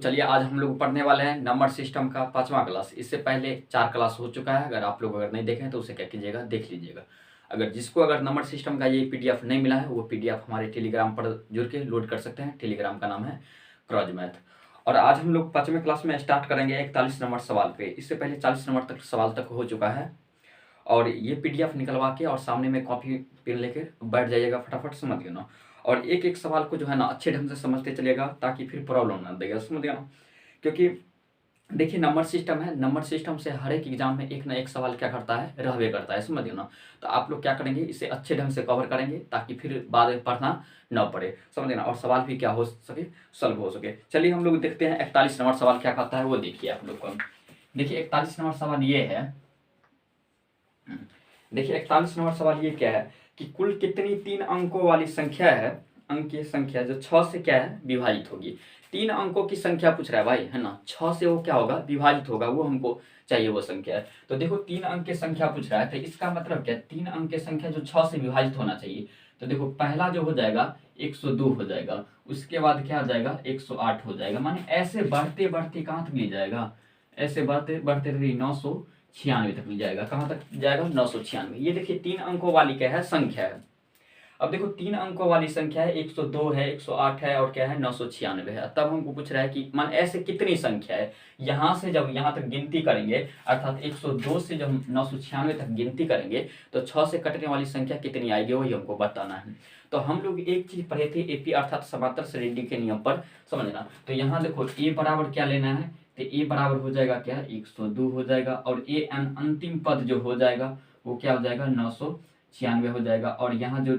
चलिए आज हम लोग पढ़ने वाले हैं नंबर सिस्टम का 5वां क्लास। इससे पहले 4 क्लास हो चुका है। अगर आप लोग नहीं देखें तो उसे क्या कीजिएगा, देख लीजिएगा। अगर नंबर सिस्टम का ये पीडीएफ नहीं मिला है वो पीडीएफ हमारे टेलीग्राम पर जुड़ के लोड कर सकते हैं। टेलीग्राम का नाम है क्रॉज मैथ। और आज हम लोग 5वें क्लास में स्टार्ट करेंगे 41 नंबर सवाल पे। इससे पहले 40 नंबर तक सवाल तक हो चुका है। और ये पीडीएफ निकलवा के और सामने में कॉपी पेन लेके बैठ जाइएगा, फटाफट समझ गए ना। और एक एक सवाल को जो है ना अच्छे ढंग से समझते चलिएगा ताकि फिर प्रॉब्लम ना देगा, समझ गए ना। क्योंकि देखिए नंबर सिस्टम है, नंबर सिस्टम से हर एक एग्जाम में एक ना एक सवाल क्या करता है, रहवे करता है, समझ गए ना। तो आप लोग क्या करेंगे, इसे अच्छे ढंग से कवर करेंगे ताकि फिर बाद में पढ़ना न पड़े, समझ गए ना। और सवाल भी क्या हो सके, सॉल्व हो सके। चलिए हम लोग देखते हैं 41 नंबर सवाल क्या कहता है वो देखिए आप लोग को। देखिए 41 नंबर सवाल ये है, देखिए 41 नंबर सवाल ये क्या है कि कुल कितनी 3 अंकों वाली संख्या है, अंक की संख्या जो 6 से क्या है, विभाजित होगी। 3 अंकों की संख्या पूछ रहा है भाई, है ना। 6 से वो क्या होगा, विभाजित होगा, वो हमको चाहिए वो संख्या है। तो देखो 3 अंक की संख्या पूछ रहा है, तो इसका मतलब क्या है, 3 अंक की संख्या जो 6 से विभाजित होना चाहिए। तो देखो पहला जो हो जाएगा 102 हो जाएगा, उसके बाद क्या हो जाएगा 108 हो जाएगा। माने ऐसे बढ़ते बढ़ते कहाँ तक ले जाएगा, ऐसे बढ़ते बढ़ते 996 तक मिल जाएगा। कहाँ तक जाएगा, 996। ये देखिए 3 अंकों वाली क्या है, संख्या है। अब देखो 3 अंकों वाली संख्या है, 102 है, 108 है और क्या है, 996 है। तब हमको पूछ रहा है कि मान ऐसे कितनी संख्या है। यहाँ से जब यहाँ तक गिनती करेंगे, अर्थात 102 से जब 996 तक गिनती करेंगे तो 6 से कटने वाली संख्या कितनी आएगी वही हमको बताना है। तो हम लोग एक चीज पढ़े थे एपी अर्थात समांतर श्रेणी के नियम पर, समझना। तो यहाँ देखो ए बराबर क्या लेना है, तो ए बराबर हो जाएगा क्या, 102 हो जाएगा। और ए अंतिम पद जो हो जाएगा वो क्या हो जाएगा, 996 हो जाएगा। और यहाँ जो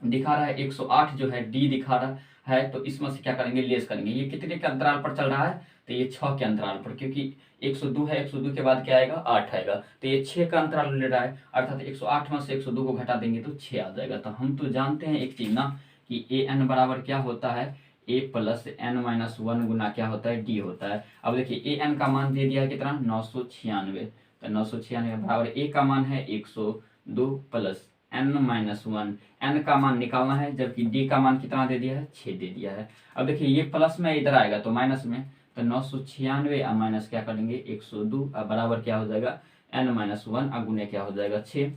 दिखा रहा है 108 जो है डी दिखा रहा है, तो इसमें से क्या करेंगे, लेस करेंगे। ये कितने के अंतराल पर चल रहा है, तो ये 6 के अंतराल पर, क्योंकि 102 है, 102 के बाद क्या आएगा, 8 आएगा। तो ये 6 का अंतराल ले रहा है, अर्थात 108 में से 102 को घटा देंगे तो 6 आ जाएगा। तो हम तो जानते हैं एक चीज ना कि ए एन बराबर क्या होता है, ए प्लस एन माइनस 1 गुना क्या होता है, डी होता है। अब देखिए ए एन का मान दे दिया है कितना, 996। तो 996 बराबर ए का मान है 102 प्लस एन माइनस 1, एन का मान निकालना है, जबकि डी का मान कितना दे दिया है, 6 दे दिया है। अब देखिए ये प्लस में इधर आएगा तो माइनस में, तो 996 और माइनस क्या करेंगे 102 और बराबर क्या हो जाएगा एन माइनस 1 और गुने क्या हो जाएगा 6।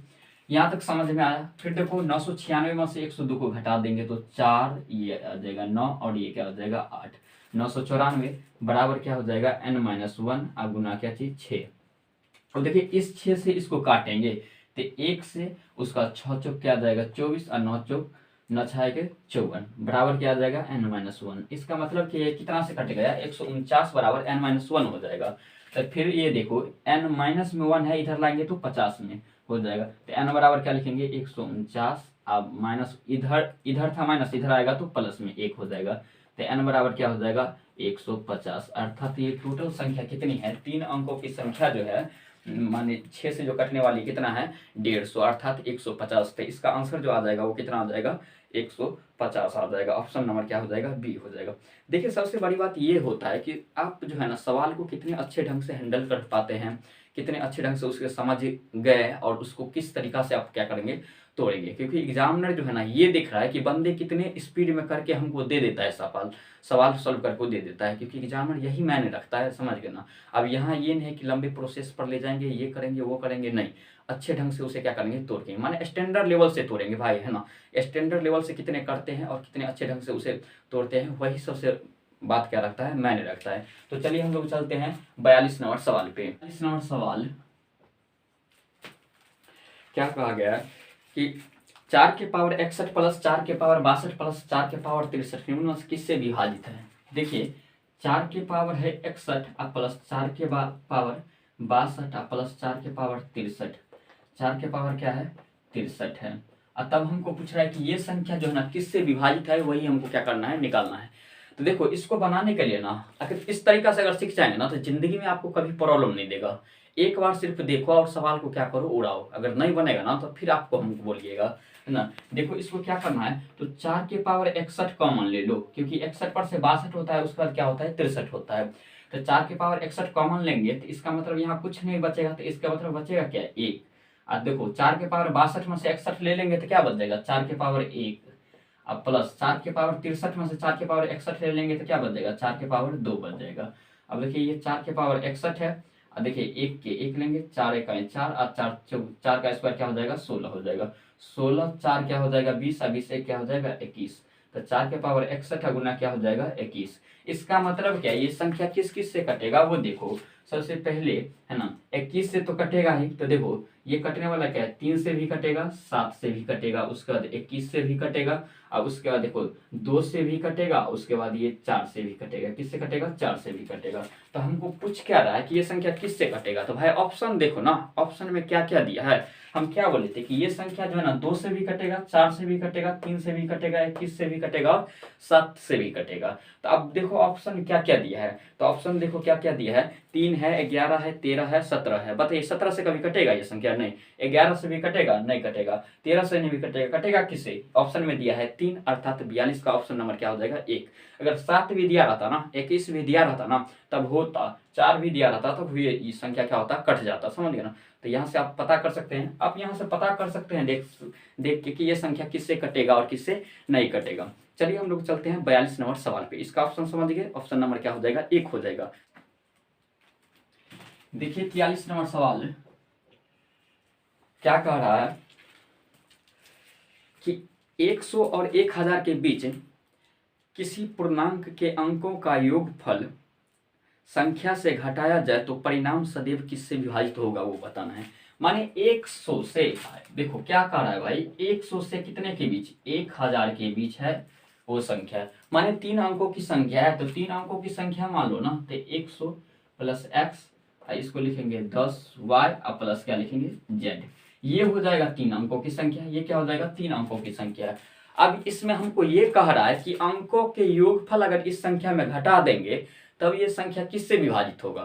यहाँ तक समझ में आया। फिर देखो 996 में से 102 को घटा देंगे तो 4, ये आ जाएगा 9 और ये क्या हो जाएगा 8। 994 बराबर क्या हो जाएगा एन माइनस 1 और गुना क्या चीज 6। और देखिए इस 6 से इसको काटेंगे तो 1 से उसका 6 चौक क्या आ जाएगा 24 और 9 चौक 9 छाए के 54 बराबर क्या आ जाएगा एन माइनस 1। इसका मतलब कि कितना से कट गया, 149 बराबर एन माइनस 1 हो जाएगा। तो फिर ये देखो एन माइनस में 1 है, इधर लाएंगे तो 50 में हो जाएगा। तो एन बराबर क्या लिखेंगे 149, अब माइनस इधर इधर था माइनस, इधर आएगा तो प्लस में 1 हो जाएगा। तो एन बराबर क्या हो जाएगा 150। अर्थात ये टोटल संख्या कितनी है, 3 अंकों की संख्या जो है, माने 6 से जो कटने वाली कितना है 150, अर्थात 150। तो इसका आंसर जो आ जाएगा वो कितना आ जाएगा 150 आ जाएगा। ऑप्शन नंबर क्या हो जाएगा, बी हो जाएगा। देखिए सबसे बड़ी बात ये होता है कि आप जो है ना सवाल को कितने अच्छे ढंग से हैंडल कर पाते हैं, कितने अच्छे ढंग से उसके समझ गए और उसको किस तरीका से आप क्या करेंगे, तोड़ेंगे। क्योंकि एग्जामिनर जो है ना ये देख रहा है कि बंदे कितने स्पीड में करके हमको दे देता है सवाल, सवाल सॉल्व करके दे देता है। क्योंकि एग्जामिनर यही मायने रखता है, समझ गए ना। अब यहाँ ये नहीं है कि लंबे प्रोसेस पर ले जाएंगे, ये करेंगे वो करेंगे, नहीं, अच्छे ढंग से उसे क्या करेंगे, तोड़ेंगे। माने स्टैंडर्ड लेवल से तोड़ेंगे भाई, है ना। स्टैंडर्ड लेवल से कितने करते हैं और कितने अच्छे ढंग से उसे तोड़ते हैं, वही सबसे बात क्या रखता है, मायने रखता है। तो चलिए हम लोग चलते हैं 42 नंबर सवाल पे। 42 नंबर सवाल क्या कहा गया कि 4 के पावर 61 प्लस 4 के पावर 62 प्लस 4 के पावर 63 निम्न से किससे विभाजित है। देखिए 4 के पावर है 61 और प्लस 4 के पावर 62 और प्लस 4 के पावर 63, 4 के पावर क्या है 63 है। और तब हमको पूछ रहा है कि ये संख्या जो है ना किससे विभाजित है, वही हमको क्या करना है, निकालना है। तो देखो इसको बनाने के लिए ना अगर इस तरीका से अगर सीख जाएंगे ना तो जिंदगी में आपको कभी प्रॉब्लम नहीं देगा। एक बार सिर्फ देखो और सवाल को क्या करो, उड़ाओ। अगर नहीं बनेगा ना तो फिर आपको हमको बोलिएगा, है ना। देखो इसको क्या करना है, तो 4 के पावर 61 कॉमन ले लो, क्योंकि 61 पर से 62 होता है, उसके बाद क्या होता है 63 होता है। तो 4 के पावर 61 कॉमन लेंगे तो इसका मतलब यहाँ कुछ नहीं बचेगा, तो इसका मतलब बचेगा क्या 1। अब देखो 4 के पावर 62 में से 61 ले लेंगे तो क्या बच जाएगा 4 के पावर 1, अब प्लस 4 के पावर 63 में से 4 के पावर 61 ले लेंगे तो क्या बच जाएगा, 4 के पावर 2 बच जाएगा। अब देखिए ये 4 के पावर 61 है, अब देखिए 1 के 1 लेंगे, 4 1 4 और 4 का स्क्वायर क्या हो जाएगा, 16 हो जाएगा। 16 4 क्या हो जाएगा 20 और 20 1 क्या हो जाएगा 21। तो 4 के पावर 61 गुना क्या हो जाएगा 21। इसका मतलब क्या, ये संख्या किस किस से कटेगा वो देखो। सबसे पहले है ना 21 से तो कटेगा ही, तो देखो ये कटने वाला क्या है, 3 से भी कटेगा, 7 से भी कटेगा, उसके बाद 21 से भी कटेगा, और उसके बाद देखो 2 से भी कटेगा, उसके बाद ये 4 से भी कटेगा। किससे कटेगा, 4 से भी कटेगा। तो हमको पूछ क्या रहा है कि ये संख्या किससे कटेगा, तो भाई ऑप्शन देखो ना, ऑप्शन में क्या क्या दिया है। हम क्या बोले थे कि ये संख्या जो है ना 2 से भी कटेगा, 4 से भी कटेगा, 3 से भी कटेगा, 21 से भी कटेगा, 7 से भी कटेगा। तो अब देखो ऑप्शन क्या क्या दिया है, तो ऑप्शन देखो क्या क्या दिया है, 3 है, 11 है, 13 है, 17 है। बताइए 17 से कभी कटेगा ये संख्या, नहीं। 11 से भी कटेगा, नहीं कटेगा। 13 से नहीं भी कटेगा, कटेगा किससे, ऑप्शन में दिया है 3, अर्थात 42 का ऑप्शन नंबर क्या हो जाएगा 1। अगर 7 भी दिया रहता ना, 21 भी दिया रहता ना, तब होता, 4 भी दिया रहता तो ये संख्या क्या होता, कट जाता, समझ गए ना। तो यहाँ से आप पता कर सकते हैं, आप यहाँ से पता कर सकते हैं देख के कि ये संख्या किससे कटेगा और किससे नहीं कटेगा। चलिए हम लोग चलते हैं 42 नंबर सवाल पे। इसका ऑप्शन समझ गए, ऑप्शन नंबर क्या हो जाएगा 1 हो जाएगा। देखिए 43 नंबर सवाल क्या कह रहा है कि 100 और 1000 के बीच किसी पूर्णांक के अंकों का योगफल संख्या से घटाया जाए तो परिणाम सदैव किससे विभाजित होगा वो बताना है। माने 100 से, देखो क्या कह रहा है भाई, 100 से कितने के बीच, 1000 के बीच है वो संख्या, माने 3 अंकों की संख्या है। तो 3 अंकों की संख्या मान लो ना, तो 100 प्लस एक्स, इसको लिखेंगे 10y और प्लस क्या लिखेंगे z, ये हो जाएगा 3 अंकों की संख्या। ये क्या हो जाएगा 3 अंकों की संख्या। अब इसमें हमको ये कह रहा है कि अंकों के योगफल अगर इस संख्या में घटा देंगे तब ये संख्या किससे विभाजित होगा।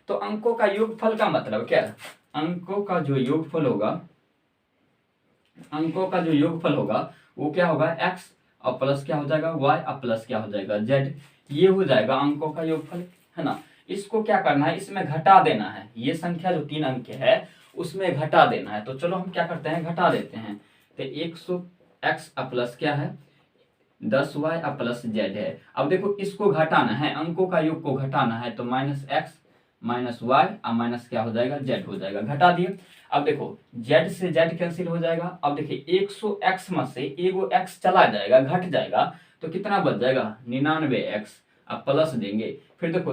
तो अंकों का योगफल का मतलब क्या है, अंकों का जो योगफल होगा, अंकों का जो योगफल होगा वो क्या होगा x और प्लस क्या हो जाएगा y और प्लस क्या हो जाएगा z, ये हो जाएगा अंकों का योगफल, है ना। इसको क्या करना है, इसमें घटा देना है, ये संख्या जो 3 अंक है उसमें घटा देना है। तो चलो हम क्या करते हैं, घटा देते हैं। तो 100x प्लस क्या है 10y प्लस z है। अब देखो इसको घटाना है, अंकों का योग को घटाना है, तो -x -y और माइनस क्या हो जाएगा z हो जाएगा, घटा दिए। अब देखो z से z कैंसिल हो जाएगा। अब देखिए 100x में से एगो x चला जाएगा, घट जाएगा, तो कितना बच जाएगा 99x। अब प्लस देंगे, फिर देखो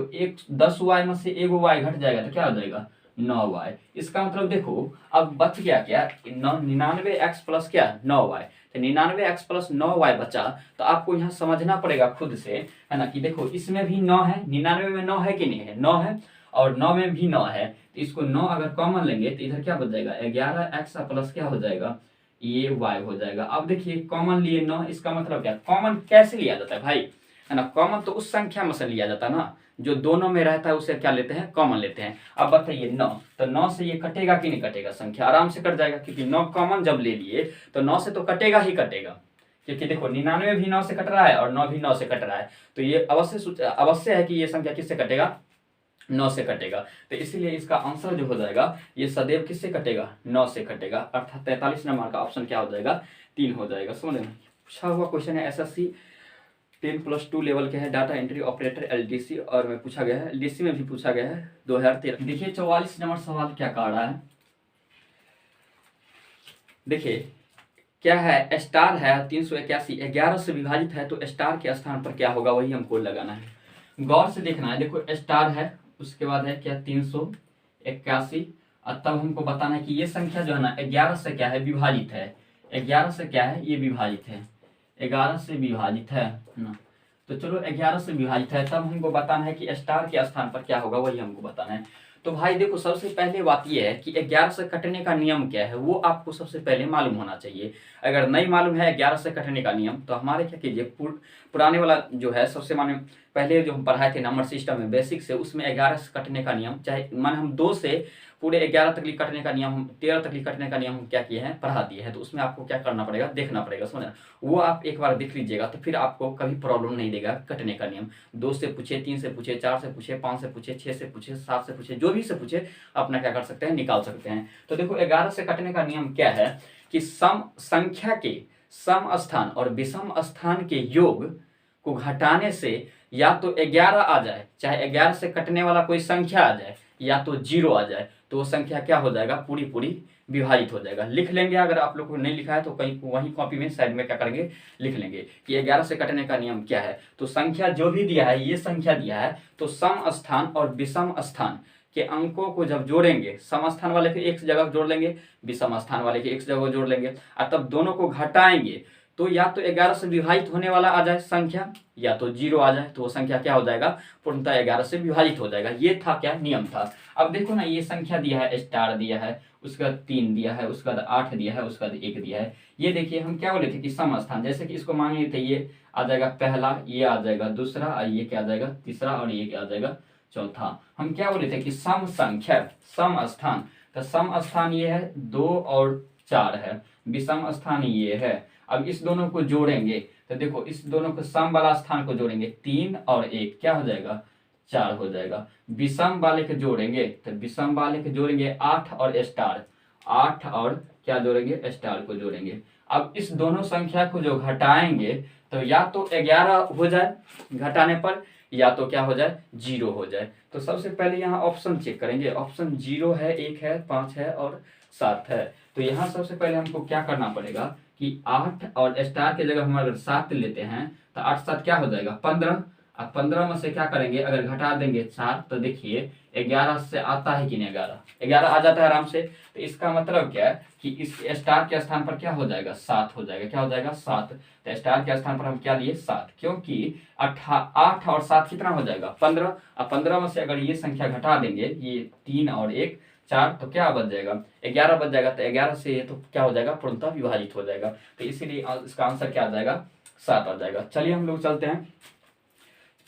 10y में से एगो y घट जाएगा तो क्या हो जाएगा 9y। इसका मतलब देखो अब बच गया क्या 99x प्लस क्या 9y, तो 99x प्लस 9y बचा। तो आपको यहाँ समझना पड़ेगा खुद से, है ना, कि देखो इसमें भी 9 है, 99 में 9 है कि नहीं है, 9 है, और 9 में भी 9 है। तो इसको 9 अगर कॉमन लेंगे तो इधर क्या बच जाएगा 11x प्लस क्या हो जाएगा ये y हो जाएगा। अब देखिए कॉमन लिए 9, इसका मतलब क्या, कॉमन कैसे लिया जाता है भाई, है ना, कॉमन तो उस संख्या में से लिया जाता है ना जो दोनों में रहता है, उसे क्या लेते हैं कॉमन लेते हैं। अब बताइए 9, तो 9 से ये कटेगा कि नहीं कटेगा, संख्या आराम से कट जाएगा, क्योंकि 9 कॉमन जब ले लिए तो 9 से तो कटेगा ही कटेगा, क्योंकि देखो 99 भी 9 से कट रहा है और 9 भी 9 से कट रहा है। तो ये अवश्य है कि ये संख्या किससे कटेगा 9 से कटेगा। तो इसीलिए इसका आंसर जो हो जाएगा ये सदैव किससे कटेगा 9 से कटेगा, अर्थात 43 नंबर का ऑप्शन क्या हो जाएगा 3 हो जाएगा। समझ में पूछा हुआ क्वेश्चन है, SSC 10+2 लेवल के है, डाटा एंट्री ऑपरेटर LDC, और में पूछा गया है, LDC में भी पूछा गया है 2013। देखिए 44 नंबर सवाल क्या कह रहा है, देखिए क्या है, स्टार है 381, 11 से विभाजित है तो स्टार के स्थान पर क्या होगा वही हमको लगाना है, गौर से देखना है। देखो स्टार है, उसके बाद है क्या 381, और तब हमको बताना है कि ये संख्या जो है ना 11 से क्या है विभाजित है, 11 से क्या है ये विभाजित है, 11 से विभाजित है ना। तो चलो 11 से विभाजित है, तब हमको बताना है कि स्टार के स्थान पर क्या होगा वही हमको बताना है। तो भाई देखो सबसे पहले बात ये है कि 11 से कटने का नियम क्या है वो आपको सबसे पहले मालूम होना चाहिए। अगर नहीं मालूम है 11 से कटने का नियम, तो हमारे क्या कीजिए पुराने वाला जो है सबसे माने पहले जो हम पढ़ाए थे नंबर सिस्टम में बेसिक से, उसमें 11 से कटने का नियम, चाहे माने हम 2 से पूरे 11 तक कटने का नियम, 13 तक कटने का नियम हम क्या किए हैं पढ़ा दिए हैं। तो उसमें आपको क्या करना पड़ेगा देखना पड़ेगा, समझना, वो आप एक बार देख लीजिएगा तो फिर आपको कभी प्रॉब्लम नहीं देगा कटने का नियम। 2 से पूछे, 3 से पूछे, 4 से पूछे, 5 से पूछे, 6 से पूछे, 7 से पूछे, जो भी से पूछे अपना क्या कर सकते हैं निकाल सकते हैं। तो देखो 11 से कटने का नियम क्या है कि सम संख्या के सम स्थान और विषम स्थान के योग को घटाने से या तो 11 आ जाए, चाहे 11 से कटने वाला कोई संख्या आ जाए, या तो 0 आ जाए, तो वो संख्या क्या हो जाएगा, पूरी पूरी विभाजित हो जाएगा। लिख लेंगे, अगर आप लोग को नहीं लिखा है तो कहीं वहीं कॉपी में साइड में क्या करेंगे, लिख लेंगे कि 11 से कटने का नियम क्या है। तो संख्या जो भी दिया है, ये संख्या दिया है, तो सम स्थान और विषम स्थान के अंकों को जब जोड़ेंगे, सम स्थान वाले के एक जगह जोड़ लेंगे, विषम स्थान वाले के एक जगह जोड़ लेंगे, और तब दोनों को घटाएंगे तो या तो 11 से विभाजित होने वाला आ जाए संख्या, या तो 0 आ जाए, तो वो संख्या क्या हो जाएगा, पूर्णतः 11 से विभाजित हो जाएगा। ये था क्या, नियम था। अब देखो ना, ये संख्या दिया है, स्टार दिया है, उसके बाद 3 दिया है, उसके बाद 8 दिया है, उसके बाद 1 दिया है। ये देखिए हम क्या बोले थे कि सम स्थान, जैसे कि इसको मान लिए थे, ये आ जाएगा पहला, ये आ जाएगा दूसरा, और ये क्या आ जाएगा तीसरा, और ये क्या आ जाएगा चौथा। हम क्या बोले थे कि सम संख्या सम स्थान, तो सम स्थान ये है 2 और 4 है, विषम स्थान ये है। अब इस दोनों को जोड़ेंगे तो देखो, इस दोनों को सम वाला स्थान को जोड़ेंगे, 3 और 1 क्या हो जाएगा, 4 हो जाएगा। विषम वाले के जोड़ेंगे तो विषम वाले के जोड़ेंगे 8 और स्टार, 8 और क्या जोड़ेंगे, स्टार को जोड़ेंगे। अब इस दोनों संख्या को जो घटाएंगे तो या तो 11 हो जाए घटाने पर, या तो क्या हो जाए, 0 हो जाए। तो सबसे पहले यहाँ ऑप्शन चेक करेंगे, ऑप्शन 0 है, 1 है, 5 है और 7 है। तो यहाँ सबसे पहले हमको क्या करना पड़ेगा कि 8 और स्टार की जगह हम अगर 7 लेते हैं तो 8 7 क्या हो जाएगा 15। अब 15 में से क्या करेंगे, अगर घटा देंगे 4, तो देखिए 11 से आता है कि नहीं, 11 आ जाता है आराम से। तो इसका मतलब क्या है कि इस स्टार के स्थान पर क्या हो जाएगा, 7 हो जाएगा। क्या हो जाएगा, 7। तो स्टार के स्थान पर हम क्या लिए, 7, क्योंकि 8 और 7 कितना हो जाएगा, 15। अब 15 में से अगर ये संख्या घटा देंगे, ये 3 और 1 4, तो क्या बच जाएगा, 11 बच जाएगा। तो 11 से ये तो क्या हो जाएगा, पूर्णतः विभाजित हो जाएगा। तो इसीलिए इसका आंसर क्या आ जाएगा, 7 आ जाएगा। चलिए हम लोग चलते हैं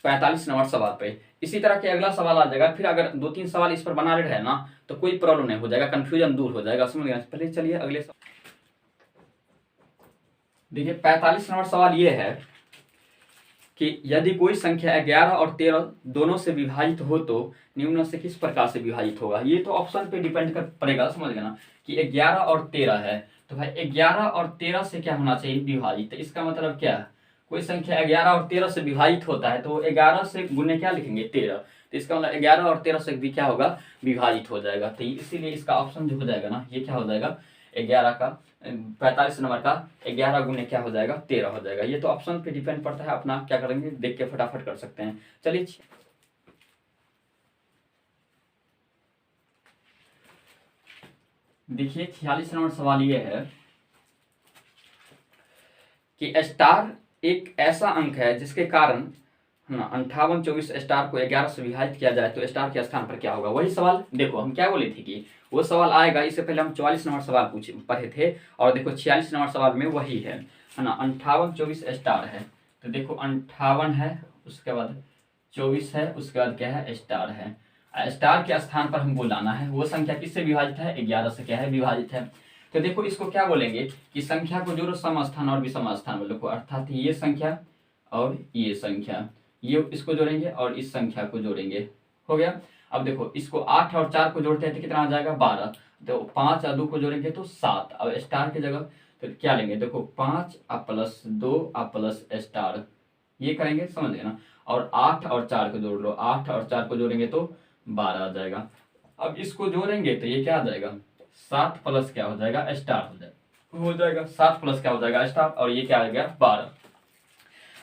45 नंबर सवाल पे। इसी तरह के अगला सवाल आ जाएगा, फिर अगर 2-3 सवाल इस पर बना रहे ना तो कोई प्रॉब्लम नहीं हो जाएगा, कंफ्यूजन दूर हो जाएगा, समझ गए। पहले चलिए अगले देखिए 45 नंबर सवाल ये है कि यदि कोई संख्या 11 और 13 दोनों से विभाजित हो तो निम्न से किस प्रकार से विभाजित होगा। ये तो ऑप्शन पे डिपेंड कर पड़ेगा, समझ गए ना, कि 11 और 13 है तो भाई 11 और 13 से क्या होना चाहिए, विभाजित। तो इसका मतलब क्या है, कोई संख्या 11 और 13 से विभाजित होता है तो 11 से गुने क्या लिखेंगे, 13। तो इसका मतलब 11 और 13 से भी क्या होगा, विभाजित हो जाएगा। तो इसीलिए इसका ऑप्शन जो हो जाएगा ना, ये क्या हो जाएगा, 11 का 45 नंबर का 11 गुने क्या हो जाएगा, 13 हो जाएगा। ये तो ऑप्शन पे डिपेंड पड़ता है, अपना क्या करेंगे देख के फटाफट कर सकते हैं। चलिए देखिए 46 नंबर सवाल ये है कि स्टार एक ऐसा अंक है जिसके कारण 58 24 स्टार को 11 से विभाजित किया जाए तो स्टार के स्थान पर क्या होगा। वही सवाल देखो, हम क्या बोले थे कि वो सवाल आएगा। इससे पहले हम 44 नंबर सवाल पढ़े थे, और देखो 46 नंबर सवाल में वही है ना, 58 24 स्टार है। तो देखो 58 है, उसके बाद 24 है, उसके बाद क्या है, स्टार है। स्टार के स्थान पर हमको लाना है, वो संख्या किससे विभाजित है, 11 से क्या है, विभाजित है। तो देखो इसको क्या बोलेंगे कि संख्या को जोड़ो सम स्थान और विषम स्थान में लिखो, अर्थात ये संख्या और ये संख्या, ये इसको जोड़ेंगे और इस संख्या को जोड़ेंगे, हो गया। अब देखो इसको 8 और 4 को जोड़ते हैं तो कितना आ जाएगा, 12। तो 5 और 2 को जोड़ेंगे तो 7। अब स्टार की जगह तो क्या लेंगे, देखो 5 प्लस 2 प्लस स्टार, ये करेंगे, समझ गए ना। और 8 और 4 को जोड़ लो, 8 और 4 को जोड़ेंगे तो 12 आ जाएगा। अब इसको जोड़ेंगे तो ये क्या आ जाएगा, 7 प्लस क्या हो जाएगा, स्टार हो जाएगा 7 प्लस क्या हो जाएगा, स्टार, और ये क्या आ गया, 12।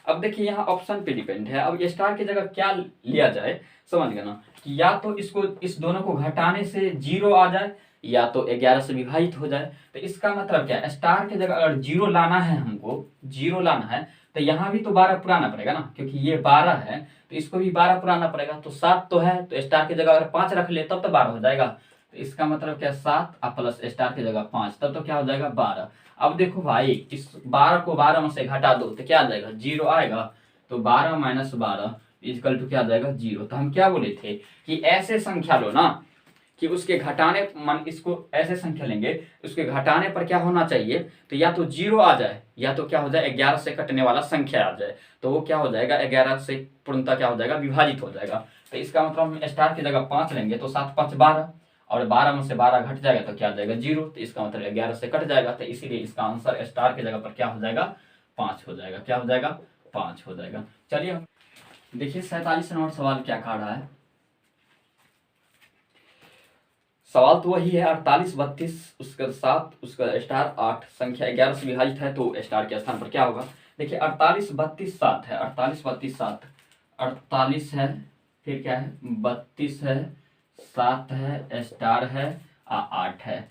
अब देखिए यहाँ ऑप्शन पे डिपेंड है, अब स्टार की जगह क्या लिया जाए, समझ गए ना, कि या तो इसको इस दोनों को घटाने से 0 आ जाए, या तो 11 से विभाजित हो जाए। तो इसका मतलब क्या है, स्टार की जगह अगर 0 लाना है, हमको 0 लाना है तो यहाँ भी तो 12 पुराना पड़ेगा ना, क्योंकि ये 12 है तो इसको भी 12 पुराना पड़ेगा। तो 7 तो है, तो स्टार की जगह अगर 5 रख ले तब तो 12 हो जाएगा। तो इसका मतलब क्या, 7 प्लस स्टार की जगह 5, तब तो क्या हो जाएगा, 12। अब देखो भाई, इस 12 को 12 में से घटा दो तो क्या आ जाएगा, 0 आएगा। तो 12 माइनस 12 इक्वल टू क्या आ जाएगा, 0। तो हम क्या बोले थे कि ऐसे संख्या लो ना कि उसके घटाने मन, इसको ऐसे संख्या लेंगे, उसके घटाने पर क्या होना चाहिए, तो या तो 0 आ जाए, या तो क्या हो जाए, 11 से कटने वाला संख्या आ जाए। तो वो क्या हो जाएगा, 11 से पूर्णतः क्या हो जाएगा, विभाजित हो जाएगा। तो इसका मतलब हम स्टार की जगह 5 लेंगे तो 7 5 12, और 12 में से 12 घट जाएगा तो क्या आ जाएगा 0, तो इसका मतलब 11 से कट जाएगा, तो इसीलिए इसका आंसर स्टार की जगह पर क्या हो जाएगा 5 हो जाएगा। क्या हो जाएगा 5 हो जाएगा। चलिए हम देखिए 47 नंबर सवाल क्या कह रहा है। सवाल तो वही है 48 32 उसका 7 उसका स्टार 8 संख्या 11 से विभाजित है तो स्टार के स्थान पर क्या होगा। देखिए 48 32 7 है, 48 32 7, 48 है, फिर क्या है 32 है, 7 है, स्टार है, 8 है।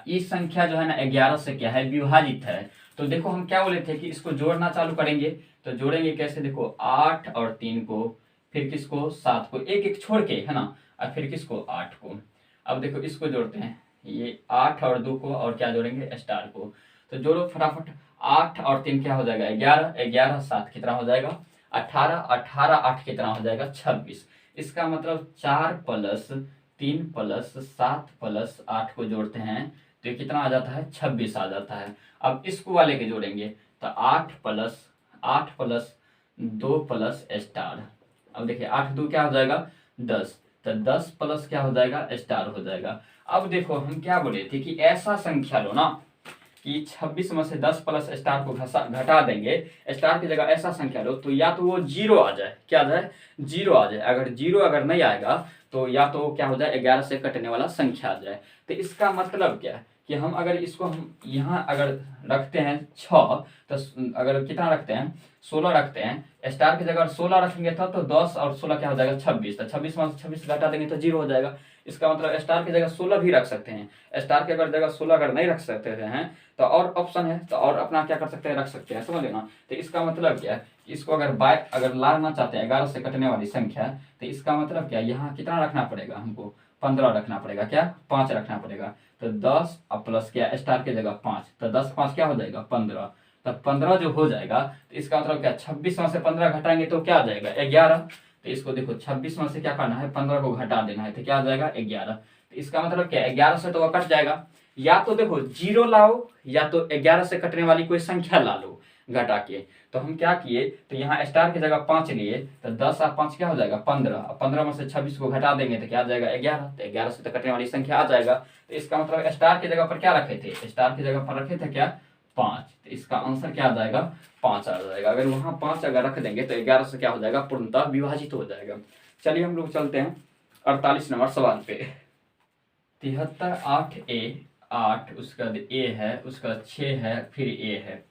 इस संख्या जो है ना 11 से क्या है विभाजित है। तो देखो हम क्या बोले थे कि इसको जोड़ना चालू करेंगे, तो जोड़ेंगे कैसे, देखो 8 और 3 को, फिर किसको 7 को, एक एक छोड़ के है ना, और फिर किसको 8 को। अब देखो इसको जोड़ते हैं, ये 8 और 2 को, और क्या जोड़ेंगे स्टार को। तो जोड़ो फटाफट, 8 और 3 क्या हो जाएगा 11, 11 7 कितना हो जाएगा 18, 18 8 कितना हो जाएगा 26। इसका मतलब 4 प्लस 3 प्लस 7 प्लस 8 को जोड़ते हैं तो ये कितना आ जाता है 26 आ जाता है। अब इसको वाले के जोड़ेंगे तो 8 प्लस 2 प्लस स्टार। अब देखिए 8 2 क्या हो जाएगा 10, तो 10 प्लस क्या हो जाएगा स्टार हो जाएगा। अब देखो हम क्या बोले थे कि ऐसा संख्या लो ना कि 26 में से 10 प्लस स्टार को घटा देंगे, स्टार की जगह ऐसा संख्या लो तो या तो वो 0 आ जाए, क्या आ जाए 0 आ जाए। अगर 0 अगर नहीं आएगा तो या तो क्या हो जाए 11 से कटने वाला संख्या आ जाए। तो इसका मतलब क्या है कि हम अगर इसको हम यहाँ अगर रखते हैं 6, तो अगर कितना रखते हैं 16 रखते हैं, स्टार की जगह 16 रखेंगे तो 10 और 16 क्या हो जाएगा 26, तो 26 में 26 घटा देंगे तो 0 हो जाएगा। इसका मतलब स्टार की जगह 16 भी रख सकते हैं, स्टार की अगर जगह 16 अगर नहीं रख सकते हैं तो और ऑप्शन है, तो और अपना क्या कर सकते हैं रख सकते हैं, समझ लेना। तो इसका मतलब क्या है, इसको अगर बाय अगर लाना चाहते हैं 11 से कटने वाली संख्या, तो इसका मतलब क्या यहाँ कितना रखना पड़ेगा हमको 15 रखना पड़ेगा, क्या 5 रखना पड़ेगा। तो 10 और प्लस क्या स्टार की जगह 5, तो 10 5 क्या हो जाएगा 15, तो 15 जो हो जाएगा तो इसका मतलब क्या 26 में से 15 घटाएंगे तो क्या आ जाएगा 11। तो इसको देखो 26 में से क्या करना है 15 को घटा देना है तो क्या आ जाएगा 11। तो इसका मतलब क्या 11 से तो वह कट जाएगा, या तो देखो 0 लाओ या तो 11 से कटने वाली कोई संख्या ला लो घटा के। तो हम क्या किए, तो यहाँ स्टार की जगह 5 लिए, तो 10 और 5 क्या हो जाएगा 15, 15 में से 26 को घटा देंगे तो क्या आ जाएगा 11, तो 11 से तो कटने वाली संख्या आ जाएगा। तो इसका मतलब स्टार की जगह पर क्या रखे थे, स्टार की जगह पर रखे थे क्या 5, तो इसका आंसर क्या आ जाएगा 5 आ जाएगा। अगर वहां 5 अगर रख देंगे तो 11 से क्या हो जाएगा पूर्णतः विभाजित हो जाएगा। चलिए हम लोग चलते हैं 48 नंबर सवाल पे। 73 8 ए 8 उसका ए है, उसका 6 है, फिर ए है,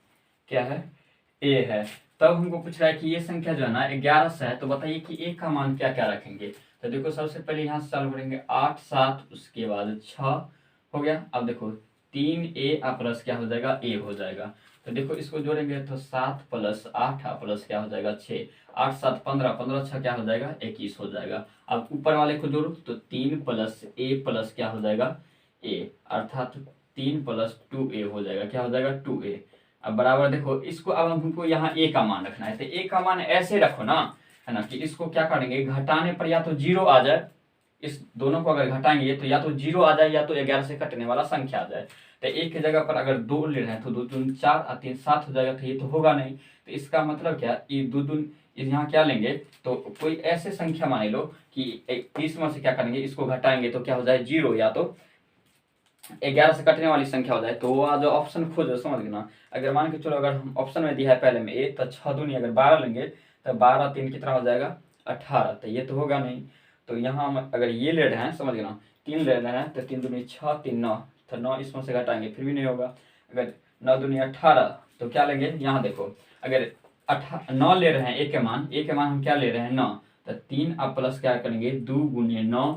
क्या है ए है। तब हमको पूछ रहा है कि ये संख्या जो है ना 11 से है, तो बताइए कि ए का मान क्या क्या रखेंगे। तो देखो सबसे पहले यहाँ से चालू करेंगे 8 7, उसके बाद 6 हो गया। अब देखो 3 ए प्लस क्या हो जाएगा ए हो जाएगा। तो देखो इसको जोड़ेंगे तो 7 प्लस 8 प्लस क्या हो जाएगा 6, 8 7 15, 15 6 क्या हो जाएगा 21 हो जाएगा। अब ऊपर वाले को जोड़ो तो 3 प्लस ए प्लस क्या हो जाएगा ए, अर्थात 3 प्लस 2a हो जाएगा, क्या हो जाएगा 2a। अब बराबर देखो इसको अब हमको यहाँ a का मान रखना है, तो a का मान ऐसे रखो ना, है ना, कि इसको क्या करेंगे घटाने पर या तो 0 आ जाए, इस दोनों को अगर घटाएंगे तो या तो 0 आ जाए या तो 11 से कटने वाला संख्या आ जाए। तो एक की जगह पर अगर 2 ले रहे हैं तो 2 दूनी 4 और 3 7 हो जाएगा, तो ये तो होगा नहीं। तो इसका मतलब क्या ये 2 दून यहाँ क्या लेंगे, तो कोई ऐसे संख्या मान लो कि 30 में से क्या करेंगे इसको घटाएंगे तो क्या हो जाए 0, या तो 11 से कटने वाली संख्या हो जाए। तो वो जो ऑप्शन खोजो समझ लेना। अगर मान के चलो अगर हम ऑप्शन में दिया है पहले में ए, तो 6 दूनी अगर 12 लेंगे तो 12 3 कितना हो जाएगा 18, तो ये तो होगा नहीं। तो यहाँ हम अगर ये ले रहे हैं समझ लेना 3 ले रहे हैं तो 3 दूनी 6 3 9, तो 9 इसमें से घटाएंगे फिर भी नहीं होगा। अगर 9 दूनी 18 तो क्या लेंगे, यहाँ देखो अगर 9 ले रहे हैं ए के मान हम क्या ले रहे हैं 9, तो 3 अब प्लस क्या करेंगे 2 गुने 9,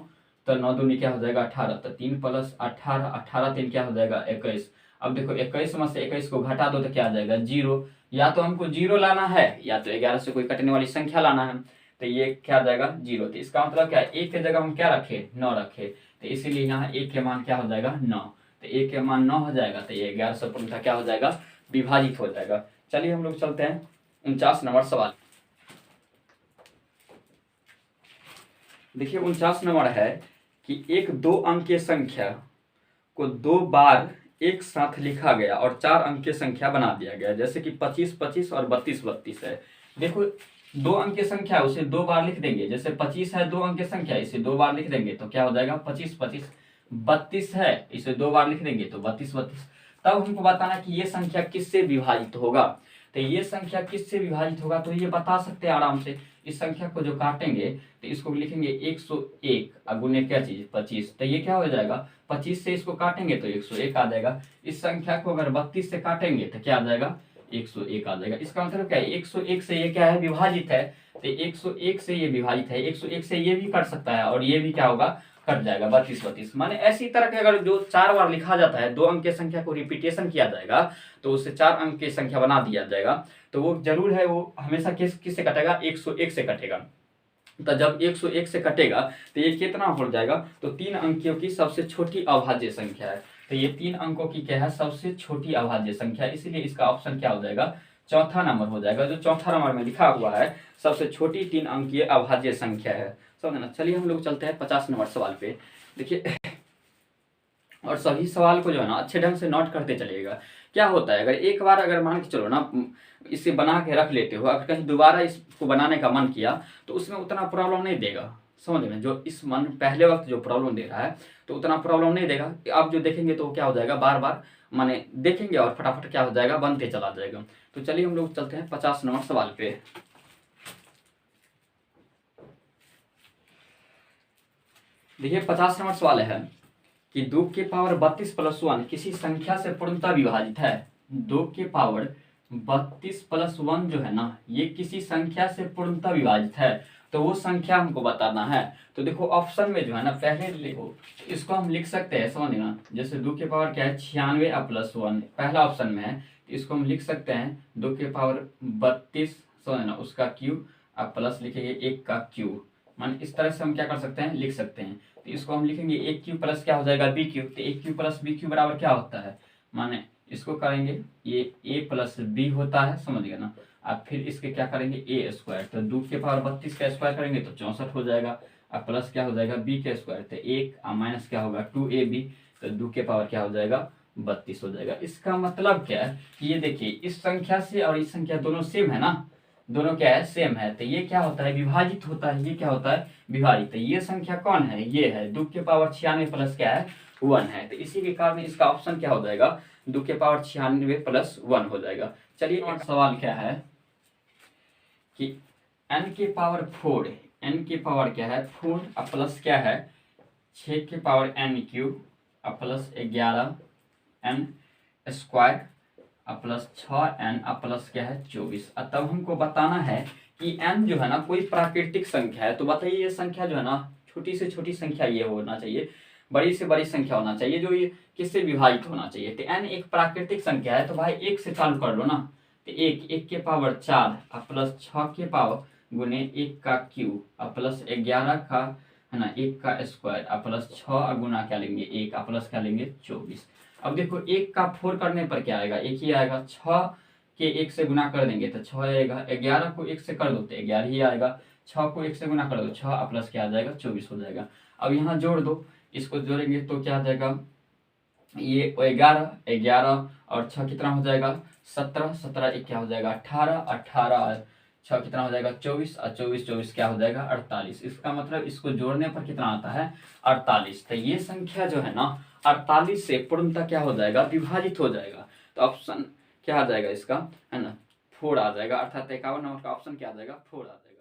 तो 9 दूनी क्या हो जाएगा 18, तो 3 प्लस 18, 18 3 क्या हो जाएगा 21। अब देखो 21 में से 21 को घटा दो तो क्या आ जाएगा 0, या तो हमको 0 लाना है या तो 11 से कोई कटने वाली संख्या लाना है, तो ये क्या आ जाएगा 0। तो इसका मतलब क्या है एक के जगह हम क्या रखे 9 रखे, तो इसीलिए यहाँ एक के मान क्या हो जाएगा 9, तो एक के मान 9 हो जाएगा, तो ये 11 से पूर्णतः क्या हो जाएगा विभाजित हो जाएगा। चलिए हम लोग चलते हैं 49 नंबर सवाल। देखिए 49 नंबर है कि एक 2 अंकीय संख्या को 2 बार एक साथ लिखा गया और 4 अंकीय संख्या बना दिया गया, जैसे कि 25 25 और 32 32 है। देखो 2 अंकीय संख्या उसे 2 बार लिख देंगे, जैसे 25 है 2 अंकीय संख्या, इसे 2 बार लिख देंगे तो क्या हो जाएगा 25 25 32 है, इसे 2 बार लिख देंगे तो 32 32। तब हमको बताना कि ये संख्या किससे विभाजित होगा। तो ये संख्या किससे विभाजित होगा, तो ये बता सकते हैं आराम से। इस संख्या को जो काटेंगे तो इसको लिखेंगे 101 गुने क्या चीज 25, तो ये क्या हो जाएगा 25 से इसको काटेंगे तो 101 आ जाएगा। इस संख्या को अगर 32 से काटेंगे तो क्या आ जाएगा 101 आ जाएगा। इसका मतलब क्या है 101 से ये क्या है विभाजित है, तो 101 से ये विभाजित है, 101 से ये भी कट सकता है और ये भी क्या होगा कट जाएगा 32 32। माने ऐसी तरह के अगर जो 4 बार लिखा जाता है, 2 अंक की संख्या को रिपीटेशन किया जाएगा तो उससे 4 अंक की संख्या बना दिया जाएगा, तो वो जरूर है वो हमेशा किससे कटेगा 101 से कटेगा। तो जब 101 से कटेगा तो ये कितना हो जाएगा, तो 3 अंकियों की सबसे छोटी अभाज्य संख्या है। तो ये 3 अंकों की क्या है सबसे छोटी अभाज्य संख्या, इसीलिए इसका ऑप्शन क्या हो जाएगा चौथा नंबर हो जाएगा। जो चौथा नंबर में लिखा हुआ है सबसे छोटी 3 अंकीय अभाज्य संख्या है, समझ ना। चलिए हम लोग चलते हैं 50 नंबर सवाल पे। देखिए और सभी सवाल को जो है ना अच्छे ढंग से नोट करते चलिएगा। क्या होता है अगर एक बार अगर मान के चलो ना इसे बना के रख लेते हो, अगर कहीं दोबारा इसको बनाने का मन किया तो उसमें उतना प्रॉब्लम नहीं देगा, समझ में। जो इस मन पहले वक्त जो प्रॉब्लम दे रहा है तो उतना प्रॉब्लम नहीं देगा। आप जो देखेंगे तो क्या हो जाएगा बार बार माने देखेंगे और फटाफट क्या हो जाएगा बनते चला जाएगा। तो चलिए हम लोग चलते हैं 50 नंबर सवाल पे। देखिए 50 नंबर सवाल है कि 2 के पावर 32 प्लस 1 किसी संख्या से पूर्णतः विभाजित है। 2 के पावर 32 प्लस 1 जो है ना ये किसी संख्या से पूर्णतः विभाजित है, तो वो संख्या हमको बताना है। तो देखो ऑप्शन में जो है ना पहले लिखो, इसको हम लिख सकते हैं समझना। जैसे 2 के पावर क्या है 96 प्लस 1 पहला ऑप्शन में है, इसको हम लिख सकते हैं 2 के पावर 32 समझना उसका क्यूब अब प्लस लिखेंगे 1 का क्यूब। मान इस तरह से हम क्या कर सकते हैं लिख सकते हैं। तो इसको हम लिखेंगे 1 क्यूब प्लस क्या हो जाएगा बी क्यूब, तो 1 क्यूब प्लस बी क्यूब बराबर क्या होता है, माने इसको करेंगे ये ए प्लस बी होता है, समझ गए ना। अब फिर इसके क्या करेंगे ए स्क्वायर, तो 2 के पावर 32 का स्क्वायर करेंगे तो 64 हो जाएगा। अब प्लस क्या हो जाएगा बी के स्क्वायर, तो 1 माइनस क्या होगा 2ab, तो 2 के पावर क्या हो जाएगा 32 हो जाएगा। इसका मतलब क्या है कि ये देखिए इस संख्या से और इस संख्या दोनों सेम है ना, दोनों क्या है सेम है, तो ये क्या होता है विभाजित होता है, ये क्या होता है विभाजित। तो ये संख्या कौन है ये है 2 के पावर 96 प्लस क्या है 1 है, तो इसी के कारण इसका ऑप्शन क्या हो जाएगा 2 के पावर 96 प्लस 1 हो जाएगा। चलिए एक सवाल क्या है कि n के पावर 4, n के पावर क्या है 4 अब प्लस क्या है 6 के पावर n क्यूब अब प्लस 11 n स्क्वायर अब प्लस 6n अब प्लस क्या है 24। तब हमको बताना है कि n जो है ना कोई प्राकृतिक संख्या है, तो बताइए ये संख्या जो है ना छोटी से छोटी संख्या ये होना चाहिए, बड़ी से बड़ी संख्या होना चाहिए, जो ये किससे विभाजित होना चाहिए। तो n एक प्राकृतिक संख्या है तो भाई 1 से चालू कर लो ना, तो 1 के पावर 4 अब प्लस 6 के पावर गुने 1 का क्यूब अब प्लस 11 का है ना 1 का स्क्वायर अब प्लस 6 गुना क्या लेंगे 1 अब प्लस क्या लेंगे 24। अब देखो 1 का 4 करने पर क्या आएगा 1 ही आएगा, 6 के 1 से गुना कर देंगे तो 6 आएगा, 11 को 1 से कर दो तो 11 ही आएगा, 6 को 1 से गुना कर दो 6 प्लस क्या आ जाएगा 24 हो जाएगा। अब यहाँ जोड़ दो, इसको जोड़ेंगे तो क्या आ जाएगा ये 11 और 6 कितना हो जाएगा 17, 17 एक क्या हो जाएगा 18, 18 6 कितना हो जाएगा 24 और 24 क्या हो जाएगा 48। इसका मतलब इसको जोड़ने पर कितना आता है 48। तो ये संख्या जो है ना 48 से पूर्णतः क्या हो जाएगा विभाजित हो जाएगा। तो ऑप्शन क्या आ जाएगा इसका है ना 4 आ जाएगा, अर्थात 51 नंबर का ऑप्शन क्या आ जाएगा 4 आ जाएगा।